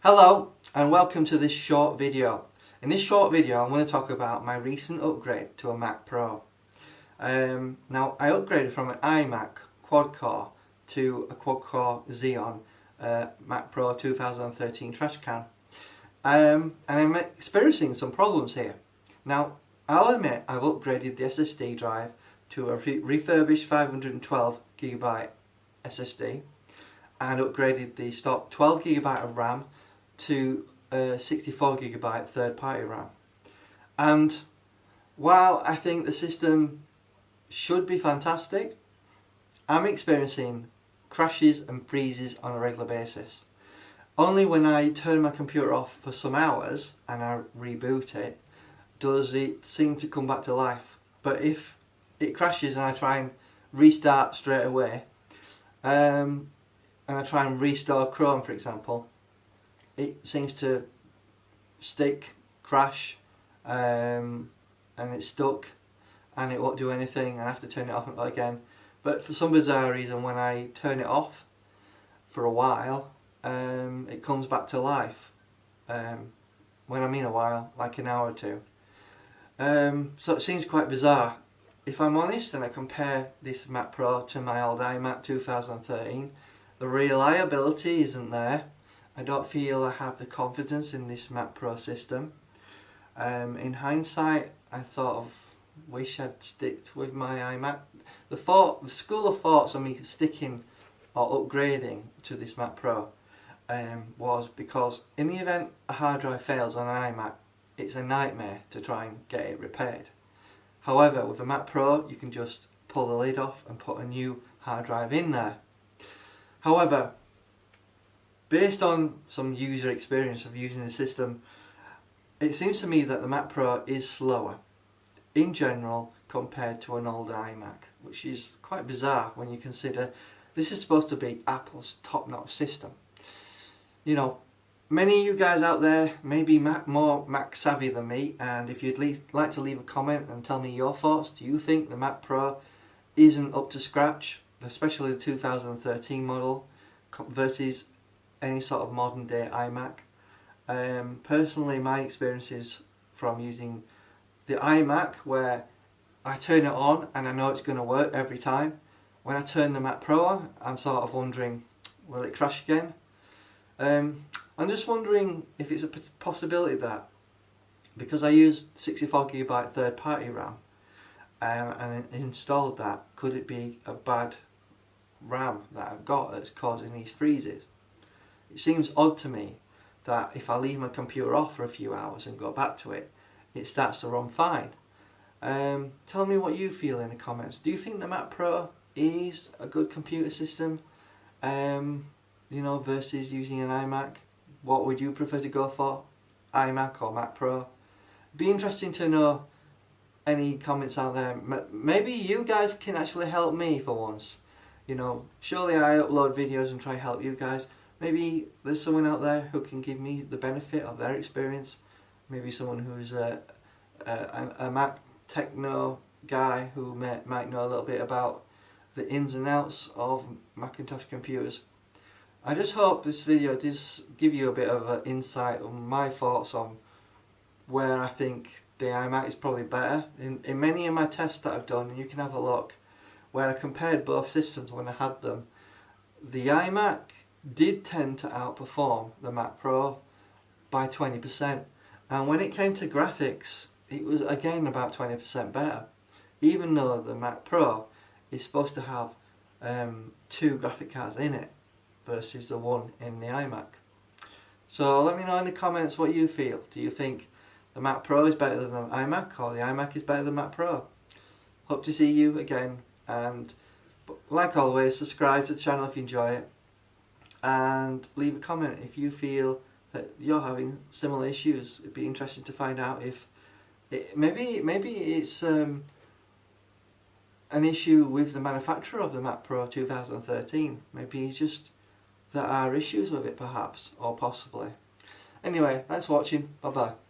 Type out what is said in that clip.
Hello and welcome to this short video. In this short video I'm going to talk about my recent upgrade to a Mac Pro. Now I upgraded from an iMac quad-core to a quad-core Xeon Mac Pro 2013 trashcan. And I'm experiencing some problems here. Now I'll admit I've upgraded the SSD drive to a refurbished 512GB SSD and upgraded the stock 12GB of RAM to 64GB third-party RAM. And while I think the system should be fantastic, I'm experiencing crashes and freezes on a regular basis. Only when I turn my computer off for some hours and I reboot it does it seem to come back to life. But if it crashes and I try and restart straight away, and I try and restore Chrome for example, it seems to stick, crash, and it's stuck and it won't do anything and I have to turn it off again. But for some bizarre reason when I turn it off for a while, it comes back to life. When I mean a while, like an hour or two. So it seems quite bizarre. If I'm honest and I compare this Mac Pro to my old iMac 2013, the reliability isn't there. I don't feel I have the confidence in this Mac Pro system. In hindsight, I wish I'd sticked with my iMac. The school of thoughts on me sticking or upgrading to this Mac Pro was because in the event a hard drive fails on an iMac, it's a nightmare to try and get it repaired. However, with a Mac Pro, you can just pull the lid off and put a new hard drive in there. However, based on some user experience of using the system, it seems to me that the Mac Pro is slower in general compared to an older iMac, which is quite bizarre when you consider this is supposed to be Apple's top-notch system. You know, many of you guys out there may be more Mac savvy than me, and if you'd like to leave a comment and tell me your thoughts, do you think the Mac Pro isn't up to scratch, especially the 2013 model versus any sort of modern day iMac? Personally, my experiences from using the iMac, where I turn it on and I know it's going to work every time, when I turn the Mac Pro on, I'm sort of wondering, will it crash again? I'm just wondering if it's a possibility that because I used 64GB third party RAM and installed that, could it be a bad RAM that I've got that's causing these freezes? It seems odd to me that if I leave my computer off for a few hours and go back to it, it starts to run fine. Tell me what you feel in the comments. Do you think the Mac Pro is a good computer system? You know, versus using an iMac? What would you prefer to go for? iMac or Mac Pro? It'd be interesting to know any comments out there. Maybe you guys can actually help me for once. You know, surely I upload videos and try to help you guys. Maybe there's someone out there who can give me the benefit of their experience. Maybe someone who's a Mac techno guy who might know a little bit about the ins and outs of Macintosh computers. I just hope this video does give you a bit of an insight on my thoughts on where I think the iMac is probably better. In many of my tests that I've done, and you can have a look, where I compared both systems when I had them, the iMac did tend to outperform the Mac Pro by 20%, and when it came to graphics it was again about 20% better, even though the Mac Pro is supposed to have 2 graphic cards in it versus the one in the iMac. So let me know in the comments what you feel. Do you think the Mac Pro is better than the iMac, or the iMac is better than the Mac Pro? Hope to see you again, and like always, subscribe to the channel if you enjoy it, and leave a comment if you feel that you're having similar issues. It'd be interesting to find out if maybe it's an issue with the manufacturer of the Mac Pro 2013. Maybe it's just there are issues with it perhaps, or possibly. Anyway, thanks for watching. Bye bye.